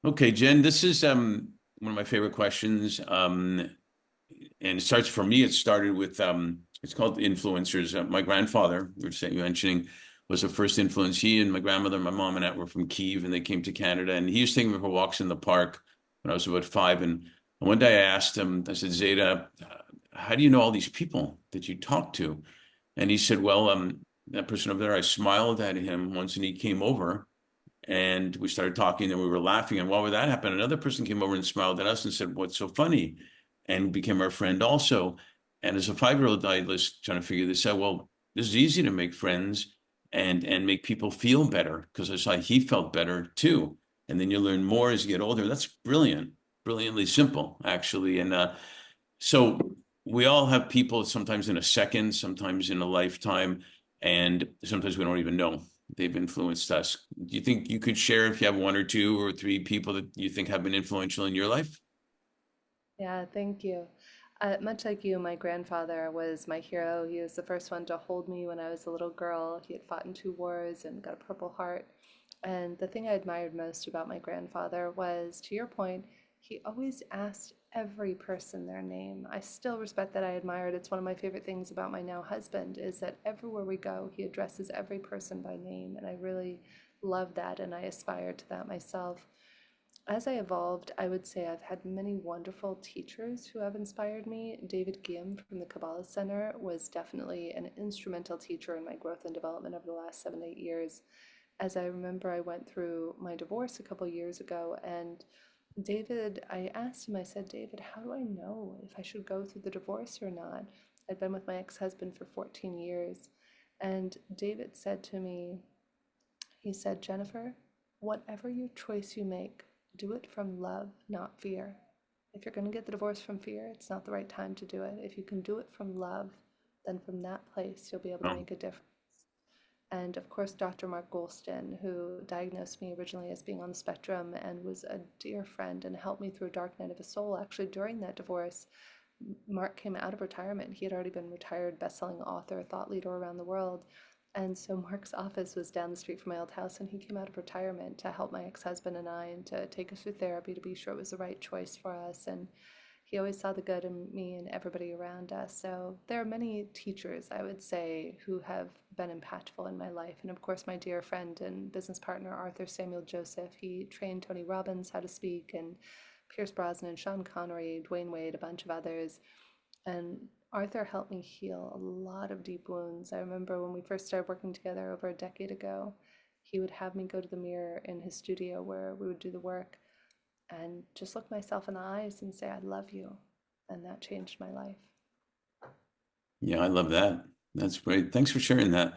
Okay, Jen, this is one of my favorite questions. And it starts for me, it started with it's called influencers. My grandfather, you were mentioning, was the first influence. He and my grandmother, my mom and aunt were from Kyiv, and they came to Canada. And he used to take me for walks in the park when I was about 5. And one day I asked him, I said, Zeta, how do you know all these people that you talk to? And he said, well, that person over there, I smiled at him once and he came over and we started talking and we were laughing. And while that happened, another person came over and smiled at us and said, what's so funny? And became our friend also. And as a 5-year-old, I was trying to figure this out. Well, this is easy to make friends and make people feel better because I saw he felt better too. And then you learn more as you get older. That's brilliant, brilliantly simple, actually. And so we all have people sometimes in a second, sometimes in a lifetime, and sometimes we don't even know they've influenced us. Do you think you could share if you have one or two or three people that you think have been influential in your life? Yeah, thank you. Much like you, my grandfather was my hero. He was the first one to hold me when I was a little girl. He had fought in 2 wars and got a Purple Heart. And the thing I admired most about my grandfather was, to your point, he always asked every person their name. I still respect that. I admire it. It's one of my favorite things about my now husband is that everywhere we go, he addresses every person by name. And I really love that, and I aspire to that myself. As I evolved, I would say I've had many wonderful teachers who have inspired me. David Guim from the Kabbalah Center was definitely an instrumental teacher in my growth and development over the last 7, 8 years. As I remember, I went through my divorce a couple years ago, and I asked him, I said, David, how do I know if I should go through the divorce or not? I'd been with my ex husband for 14 years. And David said to me, he said, Jennifer, whatever your choice you make, do it from love, not fear. If you're going to get the divorce from fear, it's not the right time to do it. If you can do it from love, then from that place, you'll be able to Um, make a difference. And of course, Dr. Mark Goulston, who diagnosed me originally as being on the spectrum and was a dear friend and helped me through a dark night of the soul. Actually, during that divorce, Mark came out of retirement. He had already been retired, best-selling author, thought leader around the world. And so Mark's office was down the street from my old house, and he came out of retirement to help my ex-husband and I and to take us through therapy to be sure it was the right choice for us. And he always saw the good in me and everybody around us. So there are many teachers, I would say, who have been impactful in my life. And of course, my dear friend and business partner, Arthur Samuel Joseph, he trained Tony Robbins how to speak, and Pierce Brosnan, Sean Connery, Dwayne Wade, a bunch of others. And Arthur helped me heal a lot of deep wounds. I remember when we first started working together over a decade ago, he would have me go to the mirror in his studio where we would do the work and just look myself in the eyes and say, I love you. And that changed my life. yeah, I love that. That's great. Thanks for sharing that.